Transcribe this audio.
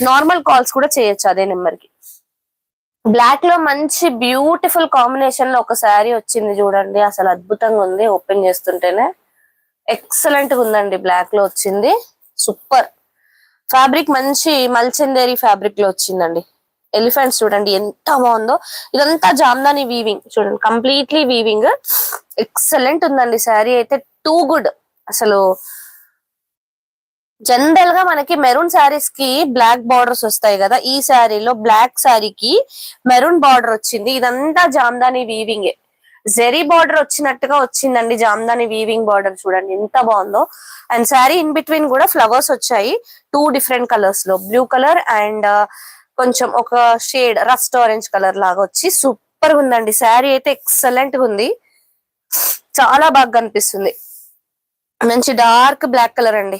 Normal calls కూడా చేయొచ్చు అదే నెంబర్ కి. బ్లాక్ లో మంచి బ్యూటిఫుల్ కాంబినేషన్ లో ఒక శారీ వచ్చింది చూడండి, అసలు అద్భుతంగా ఉంది. ఓపెన్ చేస్తుంటేనే ఎక్సలెంట్ గా ఉందండి. బ్లాక్ లో వచ్చింది, సూపర్ ఫ్యాబ్రిక్, మంచి మల్చందేరి ఫ్యాబ్రిక్ లో వచ్చిందండి. ఎలిఫెంట్స్ చూడండి ఎంత బాగుందో. ఇదంతా జామ్దాని వీవింగ్ చూడండి, కంప్లీట్లీ వీవింగ్. ఎక్సలెంట్ ఉందండి శారీ అయితే, టూ గుడ్ అసలు. జనరల్ గా మనకి మెరూన్ శారీస్ కి బ్లాక్ బార్డర్స్ వస్తాయి కదా, ఈ శారీలో బ్లాక్ శారీకి మెరూన్ బార్డర్ వచ్చింది. ఇదంతా జామ్దాని వీవింగ్, జెరీ బార్డర్ వచ్చినట్టుగా వచ్చిందండి. జామ్దాని వీవింగ్ బార్డర్ చూడండి ఎంత బాగుందో. అండ్ శారీ ఇన్ బిట్వీన్ కూడా ఫ్లవర్స్ వచ్చాయి, టూ డిఫరెంట్ కలర్స్ లో, బ్లూ కలర్ అండ్ కొంచెం ఒక షేడ్ రస్ట్ ఆరెంజ్ కలర్ లాగా వచ్చి సూపర్ గా ఉందండి. శారీ అయితే ఎక్సలెంట్ గా ఉంది, చాలా బాగా కనిపిస్తుంది. మంచి డార్క్ బ్లాక్ కలర్ అండి.